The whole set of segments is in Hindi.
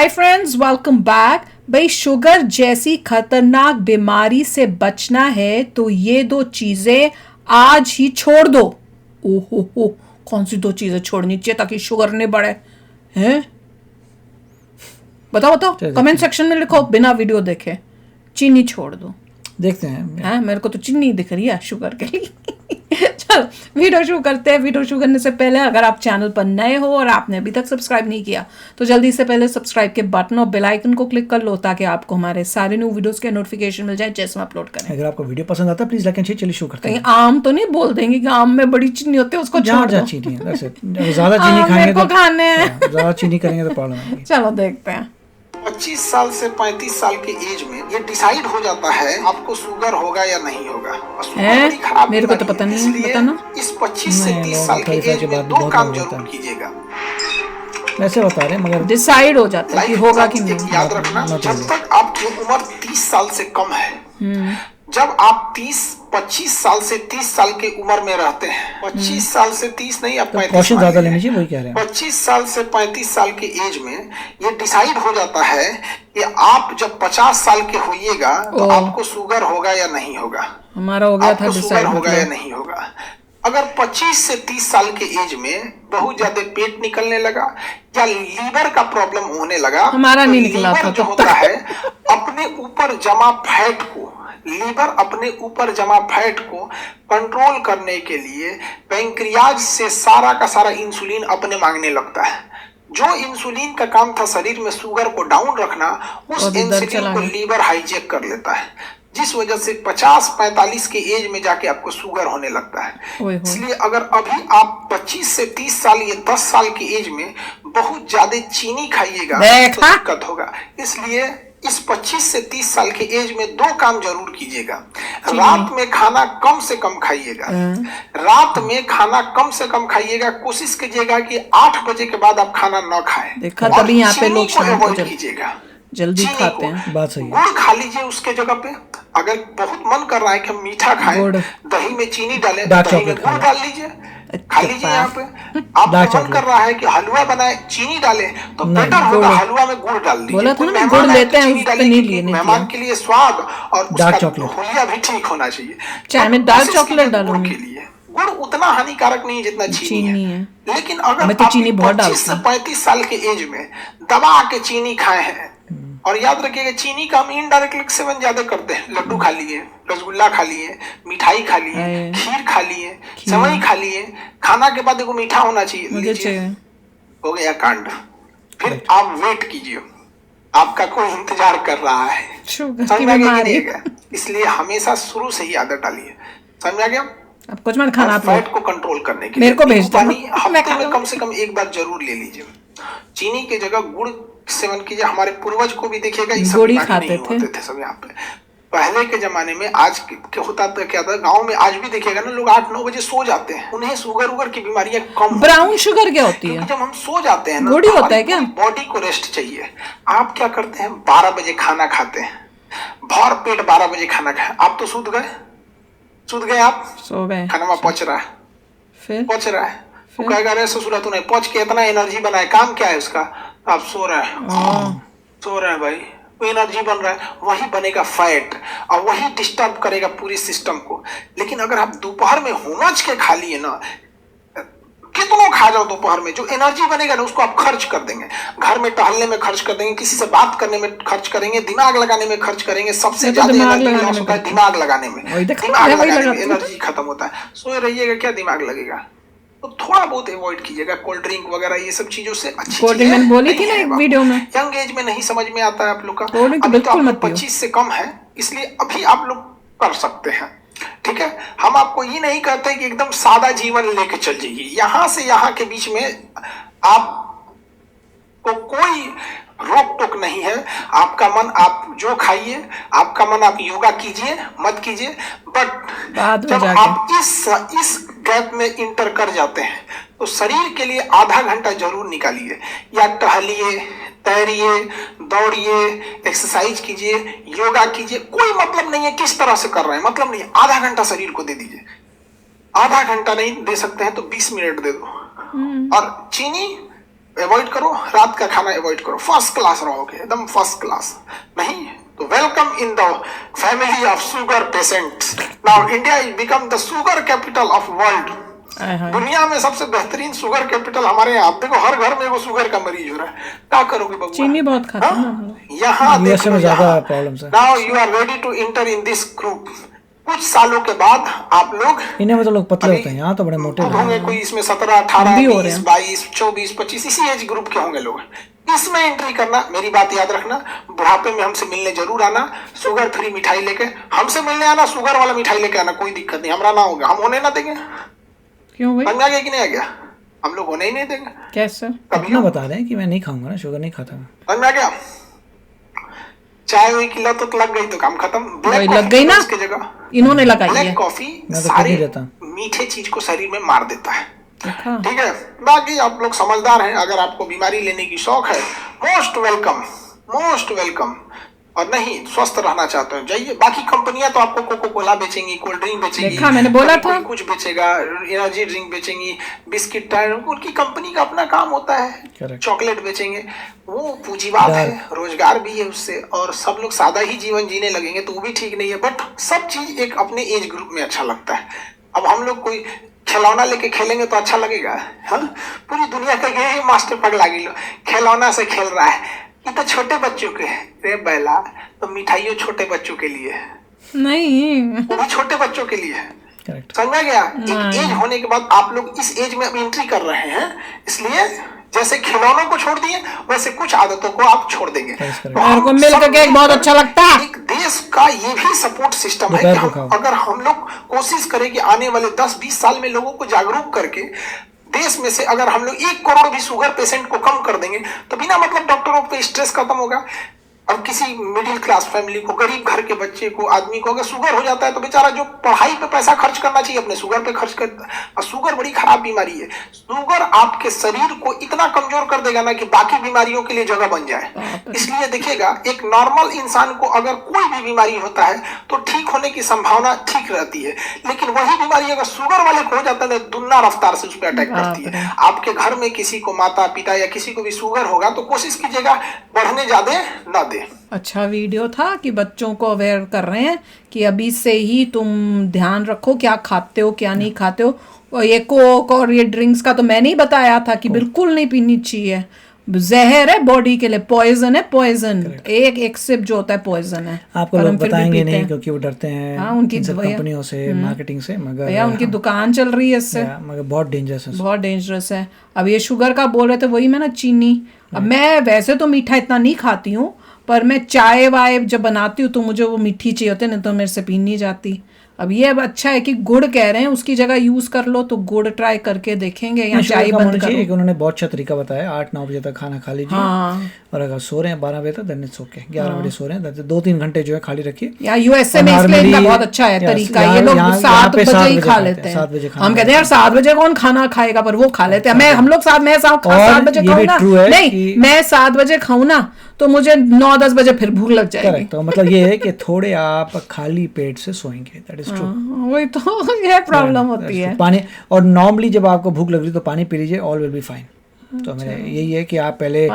Hi friends, welcome back. भाई, शुगर जैसी खतरनाक बीमारी से बचना है तो ये दो चीजें आज ही छोड़ दो। ओहो हो, कौन सी दो चीजें छोड़नी चाहिए ताकि शुगर नहीं बढ़े? हैं? बताओ बताओ, कमेंट सेक्शन में लिखो बिना वीडियो देखे। चीनी छोड़ दो। देखते हैं। हाँ, मेरे को तो चीनी दिख रही है शुगर के लिए। चलो वीडियो शुरू करते हैं। वीडियो शुरू करने से पहले अगर आप चैनल पर नए हो और आपने अभी तक सब्सक्राइब नहीं किया तो जल्दी से पहले सब्सक्राइब के बटन और बेल आइकन को क्लिक कर लो ताकि आपको हमारे सारे न्यू वीडियोस के नोटिफिकेशन मिल जाए जैसे हम अपलोड करें। अगर आपको वीडियो पसंद आता है प्लीज लाइक एंड शेयर। चलिए शुरू करते कहीं हैं। आम तो नहीं बोल देंगे कि आम में बड़ी चीनी होती है, उसको छोड़ दो। चीनी है, that's it। ज्यादा चीनी आम खाएंगे मेरे को तो खाने हैं। ज्यादा चीनी करेंगे तो प्रॉब्लम आएगी। चलो देखते हैं। 25 साल से 35 साल के एज में ये डिसाइड हो जाता है आपको शुगर होगा या नहीं होगा। और शुगर बड़ी खराब मेरे को तो बीमारी पता है, नहीं है, इसलिए बताना। इस 25 से नहीं, 30 साल के 35 एज के में बाद दो बहुत काम लोग होता जरूर है। कीजिएगा। वैसे बता रहे हैं मगर डिसाइड हो जाता है कि लाइफ होगा कि एक नहीं। याद रखना, not जब really। तक आपकी उम्र 30 साल से कम है, जब आप 25 साल से 30 साल के उम्र में रहते हैं, 25 साल से 30 नहीं, आप 35 कॉशन ज्यादा मानिए। लेनी चाहिए, वही कह रहे हैं। 25 साल से 35 साल के एज में ये डिसाइड हो जाता है कि आप जब 50 साल के होइएगा तो आपको शुगर होगा या नहीं होगा। हमारा हो गया था आपको शुगर डिसाइड, होगा या मतलब नहीं होगा। अगर 25 से 30 साल के एज में बहुत ज्यादा पेट निकलने लगा या लीवर का प्रॉब्लम होने लगा, हमारा तो नहीं निकला लीवर था जो तब होता तक। है अपने ऊपर जमा फैट को, लीवर अपने ऊपर जमा फैट को कंट्रोल करने के लिए पैंक्रियाज से सारा का सारा इंसुलिन अपने मांगने लगता है। जो इंसुलिन का काम था शरीर में शुगर को डाउन रखना, उस और इधर इंसुलिन चला को गया। लीवर हाईजेक कर लेता है, जिस वजह से 50-45 के एज में जाके आपको शुगर होने लगता है। ओए होए। इसलिए अगर अभी आप 25 से 30 साल या 10 साल की एज में बहुत ज्यादा चीनी खाइएगा तो देखा? दिक्कत होगा। इसलिए इस 25 से 30 साल के एज में दो काम जरूर कीजिएगा। रात में खाना कम से कम खाइएगा। रात में खाना कम से कम खाइएगा। कोशिश कीजिएगा कि 8 बजे के बाद आप खाना न खाएं। देखा, और तभी यहाँ पे चीनी लोग को शाम को अवॉइड कीजिएगा। जल्दी चीनी खाते को। हैं। बात सही है। गुड़ खा लीजिए उसके जगह पे। अगर बहुत मन कर रहा है कि हम मीठा खाएं, गुड़। दही में चीनी डालें, डार्क दही में चॉकलेट गुड़ खा डाल लीजिए, खा लीजिए। यहाँ पे डार्क आपको मन चॉकलेट। कर रहा है कि हलवा बनाए, चीनी डालें, तो नहीं, बेटर होगा गुड़। हलवा में गुड़ डाल दीजिए। बोला था कोई ना मैं मेहमान गुड़ आए तो लेते हैं, चीनी उस पे डालिए, नहीं क्योंकि लिए, नहीं मेहमान दिया। के लिए स्वाद और डार्क उसका चॉकलेट। हुलिया भी ठीक होना चाहिए। चाय में तो डार्क कोशिश चॉकलेट कीजिए गुड़ डालूंगी। के लिए। गुड़ उतना हानिकारक नहीं है जितना चीनी है। लेकिन अगर मैं तो आप चीनी बहुत 25 से डालती हूँ। 35 साल के एज में दबा के चीनी खाए हैं, और याद रखिएगा चीनी का हम इनडायरेक्टली सेवन ज्यादा करते हैं। लड्डू खा लिए, रसगुल्ला खा लिए, मिठाई खा लिए, अरे। खीर खा लिए, सेवई खा लिए, खाना के बाद एगो मीठा होना चाहिए। मुझे लीजिए, चाहिए। हो गया कांड। फिर आप वेट कीजिए, आपका कोई इंतजार कर रहा है। शुगर समझ की में आ गया कि बीमारी। नहीं आएगा? इसलिए हमेशा शुरू से ही आदत डालिए। समझ में आ गया? अब कुछ मत खाना और आप लोग। फैट को कंट्रोल करने के मेरे लिए को भेज नींबू दो। पानी मैं हफ्ते खा में लूंगी। कम से कम एक बार जरूर ले लीजिए। चीनी की जगह गुड़ सेवन कीजिए। हमारे पूर्वज को भी देखिएगा, ये सब गुड़ ही बीमारी खाते नहीं थे। होते थे सब यहाँ पे। पहले के जमाने में, आज के होता था क्या था, गांव में आज भी देखिएगा ना, लोग 8-9 बजे सो जाते हैं। उन्हें शुगर उगर की बीमारियां कम ब्राउन शुगर क्या होती क्योंकि है? जब हम सो जाते हैं ना, गुड़ ही तो होता है क्या? बॉडी को रेस्ट चाहिए। आप क्या करते हैं, 12 बजे खाना खाते हैं, भर पेट 12 बजे खाना खाए, आप तो सूत गए आप, सो गए। खाना में पच रहा है, फिर पच रहा है। वो कहेगा अरे ससुरा तूने पच के इतना एनर्जी बनाए, काम क्या है उसका? आप सो रहे हैं, सो रहे हैं भाई, वो एनर्जी बन रहा है, वही बनेगा फैट और वही डिस्टर्ब करेगा पूरी सिस्टम को। लेकिन अगर आप दोपहर में होमच के खा लिए ना, कितना खा जाओ दोपहर में, जो एनर्जी बनेगा ना उसको आप खर्च कर देंगे। घर में टहलने में खर्च कर देंगे, किसी से बात करने में खर्च करेंगे, दिमाग लगाने में खर्च करेंगे। सबसे मैं तो ज्यादा दिमाग एनर्जी लगाने लॉस में होता है करती दिमाग लगाने में। वही देखा, दिमाग मैं वही लगाने में लगाती हूँ। एनर्जी खत्म होता है। सोए रहिएगा क्या, दिमाग लगेगा? तो थोड़ा बहुत अवॉइड कीजिएगा कोल्ड ड्रिंक वगैरह, ये सब चीजों से अच्छी कोल्ड ड्रिंक मैंने बोली थी ना एक वीडियो में। यंग एज में नहीं समझ में आता है आप लोग का। कोल्ड ड्रिंक तो अभी तो बिल्कुल आप मत पियो। 25 से कम है, इसलिए अभी आप लोग कर सकते हैं। ठीक है, हम आपको ये नहीं कहते कि एकदम सादा जीवन लेके चल जाइए। यहाँ से यहाँ के बीच में आपको कोई रोक टोक नहीं है। आपका मन, आप जो खाइए, आपका मन, आप योगा कीजिए मत कीजिए, बट बाद में जब जाके। आप इस गैप में इंटर कर जाते हैं तो शरीर के लिए आधा घंटा जरूर निकालिए। या टहलिए, तैरिए, दौड़िए, एक्सरसाइज कीजिए, योगा कीजिए। कोई मतलब नहीं है किस तरह से कर रहे हैं, मतलब नहीं है। आधा घंटा शरीर को दे दीजिए। आधा घंटा नहीं दे सकते हैं तो 20 मिनट दे दो। और चीनी अवॉइड करो, रात का खाना अवॉइड करो, फर्स्ट क्लास रहोगे, एकदम फर्स्ट क्लास। नहीं तो welcome in the family of sugar patients. Now India is become the sugar capital of world. दुनिया में सबसे बेहतरीन शुगर कैपिटल हमारे यहाँ। आप देखो हर घर में वो शुगर का मरीज हो रहा है, क्या करोगे बबुआ? चीनी बहुत खाते हैं ना। यहाँ यूएसए में ज्यादा प्रॉब्लम्स है। Now you are ready to enter in this group. कुछ सालों के बाद आप लोग, इन्हें में तो लोग पतले होते हैं, यहाँ तो बड़े मोटे होंगे, कोई इसमें 17, 18, 20, 22, 24, 25 इसी एज ग्रुप के होंगे लोग। इसमें एंट्री करना, मेरी बात याद रखना, बुढ़ापे में हमसे मिलने जरूर आना, शुगर फ्री मिठाई लेके हमसे मिलने आना, शुगर वाला मिठाई लेके आना, कोई दिक्कत नहीं, हमारा ना होगा, हम होने ना देंगे। क्यों भाई? समझ आ गया कि नहीं आ गया? हम लोग होने ही नहीं देंगे। कैसे? अपना बता रहे हैं कि मैं नहीं खाऊंगा ना, शुगर नहीं खाता मैं। समझ में आ गया? चाय हुई की लत लग गई तो काम खत्म। वही लग गई ना, उसकी जगह इन्होंने लगाई है। ब्लैक कॉफी मैं तो सारे नहीं रहता। मीठे चीज को शरीर में मार देता है। देखा? ठीक है, बाकी आप लोग समझदार हैं। अगर आपको बीमारी लेने की शौक है, मोस्ट वेलकम, मोस्ट वेलकम। और नहीं स्वस्थ रहना चाहते हो, जाइए। बाकी कंपनियां तो आपको कोको कोला बेचेंगी, कोल्ड ड्रिंक बेचेंगी, देखा मैंने बोला था, कुछ बेचेगा, एनर्जी ड्रिंक बेचेंगी, बिस्किट टायर, उनकी कंपनी का अपना काम होता है। Correct. चॉकलेट बेचेंगे, वो पूंजीवाद है, रोजगार भी है उससे, और सब लोग सादा ही जीवन जीने लगेंगे तो वो भी ठीक नहीं है। बट सब चीज एक अपने एज ग्रुप में अच्छा लगता है। अब हम लोग कोई खिलौना लेके खेलेंगे तो अच्छा लगेगा? हाँ, पूरी दुनिया का यही मास्टर पगला लो, खिलौना से खेल रहा है, ये तो छोटे बच्चों के है। रे बैला, तो मिठाइयों छोटे बच्चों के लिए नहीं, वो भी छोटे बच्चों के लिए है। करेक्ट। समझ में गया? एक एज होने के बाद आप लोग इस एज में अब एंट्री कर रहे हैं, इसलिए जैसे खिलौनों को छोड़ दिए वैसे कुछ आदतों को आप छोड़ देंगे। मेरे को मिल्क केक बहुत अच्छा लगता है। एक देश का ये भी सपोर्ट सिस्टम है कि हम, अगर हम लोग कोशिश करें कि आने वाले 10-20 साल में लोगों को जागरूक करके देश में से अगर हम लोग 1 करोड़ भी शुगर पेशेंट को कम कर देंगे तो बिना मतलब डॉक्टरों पे स्ट्रेस खत्म होगा। अब किसी मिडिल क्लास फैमिली को, गरीब घर के बच्चे को, आदमी को अगर शुगर हो जाता है तो बेचारा जो पढ़ाई पे पैसा खर्च करना चाहिए अपने शुगर पे खर्च करता है। और शुगर बड़ी खराब बीमारी है। शुगर आपके शरीर को इतना कमजोर कर देगा ना कि बाकी बीमारियों के लिए जगह बन जाए। इसलिए देखिएगा, एक नॉर्मल इंसान को अगर कोई भी बीमारी होता है तो ठीक होने की संभावना ठीक रहती है, लेकिन वही बीमारी अगर शुगर वाले को हो जाता है तो दुगना रफ्तार से उस पर अटैक करती है। आपके घर में किसी को, माता पिता या किसी को भी शुगर होगा तो कोशिश कीजिएगा बढ़ने ज्यादा ना दे। अच्छा वीडियो था कि बच्चों को अवेयर कर रहे हैं कि अभी से ही तुम ध्यान रखो क्या खाते हो क्या नहीं खाते हो। और ये कोक और ये ड्रिंक्स का तो मैंने ही बताया था कि बिल्कुल नहीं पीनी चाहिए, जहर है बॉडी के लिए, पॉइजन है, पॉइजन। एक सिप जो होता है पॉइजन है। आपको लोग बताएंगे नहीं क्योंकि वो डरते हैं। हाँ, उनकी कंपनियों से, मार्केटिंग से, मगर भैया उनकी दुकान चल रही है इससे, मगर बहुत डेंजरस है, बहुत डेंजरस है। अब ये शुगर का बोल रहे थे, वही मैं ना चीनी। अब मैं वैसे तो मीठा इतना नहीं खाती हूँ, पर मैं चाय वाय जब बनाती हूँ तो मुझे वो मीठी चाहिए होती है, नहीं तो मेरे से पी नहीं जाती। अब ये अच्छा है कि गुड़ कह रहे हैं उसकी जगह यूज कर लो, तो गुड़ ट्राई करके देखेंगे या चाय बंद करो। उन्होंने बहुत अच्छा तरीका बताया, 8-9 बजे तक खाना खा लीजिए। हाँ। और अगर सो रहे हैं 12 बजे तक देन इट्स ओके, 11 बजे सो रहे हैं 2-3 घंटे जो है खाली रखिए। या यूएसए में इसलिए इनका बहुत अच्छा है तरीका, ये लोग 7 बजे ही खा लेते हैं। हम कहते हैं यार 7 बजे कौन खाना खाएगा, पर वो खा लेते हैं। मैं 7 बजे खाऊं ना, नहीं मैं 7 बजे खाऊं ना तो मुझे 9-10 बजे फिर भूख लग जाएगी। तो मतलब ये है कि थोड़े आप खाली पेट से सोएंगे, दैट इज ट्रू। वही तो ये प्रॉब्लम होती है। पानी, और नॉर्मली जब आपको भूख लग रही तो पानी पी लीजिए, ऑल विल बी फाइन। तो मेरा यही है कि आप पहले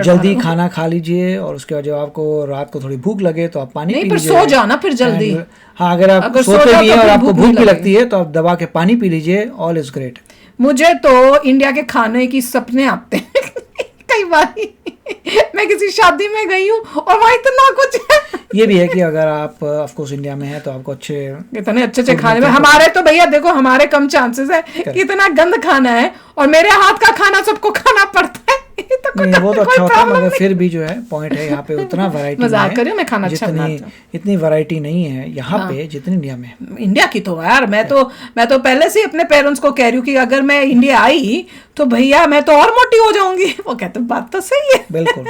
जल्दी खाना खा लीजिए और उसके बाद जब आपको रात को थोड़ी भूख लगे तो आप पानी पी लीजिए। सो जाओ ना फिर जल्दी। हाँ, अगर आप सोते भी हैं और आपको भूख भी लगती है तो आप दबा के पानी पी लीजिए, ऑल इज ग्रेट। मुझे तो इंडिया के खाने की सपने आते हैं कई बार मैं किसी शादी में गई हूँ और वहाँ इतना कुछ है। ये भी है कि अगर आप ऑफ कोर्स इंडिया में हैं तो आपको इतने अच्छे खाने में, हमारे तो भैया देखो हमारे कम चांसेस है कि इतना गंद खाना है और मेरे हाथ का खाना सबको खाना पड़ता है। तो नहीं, वो तो अच्छा होता है, मगर फिर भी जो है पॉइंट है यहाँ पे उतना वैरायटी मजाक करिए, मैं खाना अच्छा बनाता हूँ। इतनी वैरायटी नहीं है यहाँ पे जितनी इंडिया में। इंडिया की तो यार मैं तो पहले से अपने पेरेंट्स को कह रही हूँ कि अगर मैं इंडिया आई तो भैया मैं तो और मोटी हो जाऊंगी। वो कहते बात तो सही है, बिल्कुल।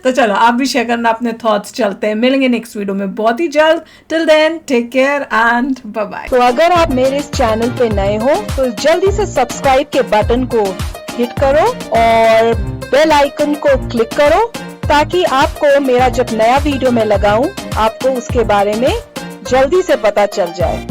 तो चलो आप भी शेयर करना अपने थॉट्स। चलते हैं, मिलेंगे नेक्स्ट वीडियो में बहुत ही जल्द। Till then take care and bye bye. तो अगर आप मेरे इस चैनल पे नए हो तो जल्दी से सब्सक्राइब के बटन को हिट करो और बेल आइकन को क्लिक करो ताकि आपको मेरा जब नया वीडियो मैं लगाऊं आपको उसके बारे में जल्दी से पता चल जाए।